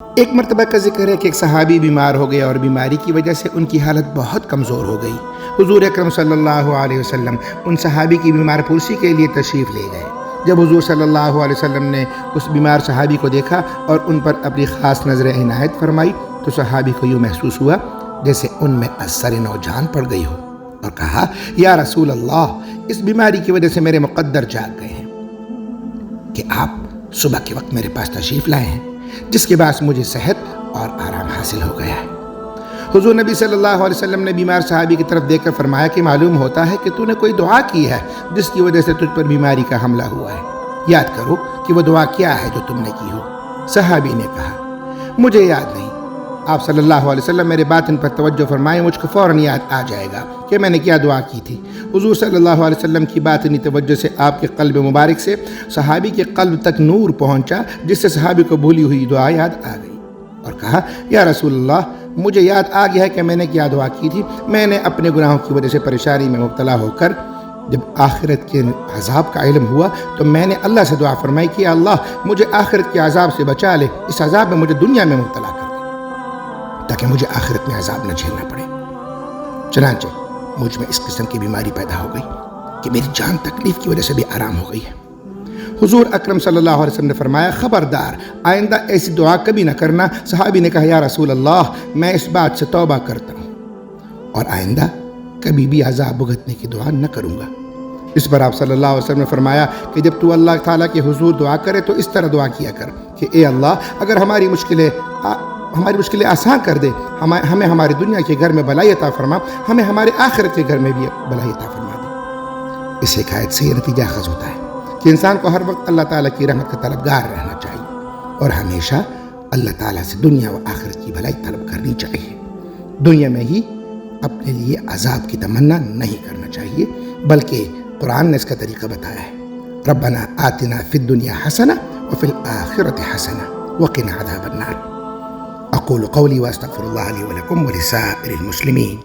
ایک مرتبہ کا ذکر ہے کہ ایک صحابی بیمار ہو گیا اور بیماری کی وجہ سے ان کی حالت بہت کمزور ہو گئی۔ حضور اکرم صلی اللہ علیہ وسلم ان صحابی کی بیمار پرسی کے لیے تشریف لے گئے۔ جب حضور صلی اللہ علیہ وسلم نے اس بیمار صحابی کو دیکھا اور ان پر اپنی خاص نظر عنایت فرمائی تو صحابی کو یوں محسوس ہوا جیسے ان میں اثر نو جان پڑ گئی ہو، اور کہا یا رسول اللہ، اس بیماری کی وجہ سے میرے مقدر جاگ گئے ہیں کہ آپ صبح کے وقت میرے پاس تشریف لائے ہیں، جس کے باعث مجھے صحت اور آرام حاصل ہو گیا ہے۔ حضور نبی صلی اللہ علیہ وسلم نے بیمار صحابی کی طرف دیکھ کر فرمایا کہ معلوم ہوتا ہے کہ تو نے کوئی دعا کی ہے جس کی وجہ سے تجھ پر بیماری کا حملہ ہوا ہے۔ یاد کرو کہ وہ دعا کیا ہے جو تم نے کی ہو۔ صحابی نے کہا مجھے یاد نہیں۔ آپ صلی اللہ علیہ وسلم میرے باطن پر توجہ فرمائیں، مجھ کو فوراً یاد آ جائے گا کہ میں نے کیا دعا کی تھی۔ حضور صلی اللہ علیہ وسلم کی باطنی توجہ سے آپ کے قلب مبارک سے صحابی کے قلب تک نور پہنچا، جس سے صحابی کو بھولی ہوئی دعا یاد آ گئی اور کہا یا رسول اللہ، مجھے یاد آ گیا ہے کہ میں نے کیا دعا کی تھی۔ میں نے اپنے گناہوں کی وجہ سے پریشانی میں مبتلا ہو کر جب آخرت کے عذاب کا علم ہوا تو میں نے اللہ سے دعا فرمائی کہ اللہ مجھے آخرت کے عذاب سے بچا لے، اس عذاب میں مجھے دنیا میں مبتلا کر دے تاکہ مجھے آخرت میں عذاب نہ جھیلنا پڑے۔ چنانچہ مجھ میں اس قسم کی بیماری پیدا ہو گئی کہ میری جان تکلیف کی وجہ سے بھی آرام ہو گئی ہے۔ حضور اکرم صلی اللہ علیہ وسلم نے فرمایا خبردار، آئندہ ایسی دعا کبھی نہ کرنا۔ صحابی نے کہا یا رسول اللہ، میں اس بات سے توبہ کرتا ہوں اور آئندہ کبھی بھی عذاب بھگتنے کی دعا نہ کروں گا۔ اس پر آپ صلی اللہ علیہ وسلم نے فرمایا کہ جب تو اللہ تعالیٰ کے حضور دعا کرے تو اس طرح دعا کیا کر کہ اے اللہ، اگر ہماری مشکلیں آسان کر دے، ہمیں ہماری دنیا کے گھر میں بھلائی عطا فرما، ہمیں ہمارے آخرت کے گھر میں بھی بھلائی عطا فرما دے۔ اس حکایت سے یہ نتیجہ اخذ ہوتا ہے کہ انسان کو ہر وقت اللہ تعالیٰ کی رحمت کا طلبگار رہنا چاہیے اور ہمیشہ اللہ تعالیٰ سے دنیا و آخرت کی بھلائی طلب کرنی چاہیے۔ دنیا میں ہی اپنے لیے عذاب کی تمنا نہیں کرنا چاہیے، بلکہ قرآن نے اس کا طریقہ بتایا ہے ربنا آتنا فی الدنیا حسنہ وفی الآخرۃ حسنہ وقنا عذاب النار۔ اقول قولی واستغفر اللہ لی ولکم ولسائر المسلمین۔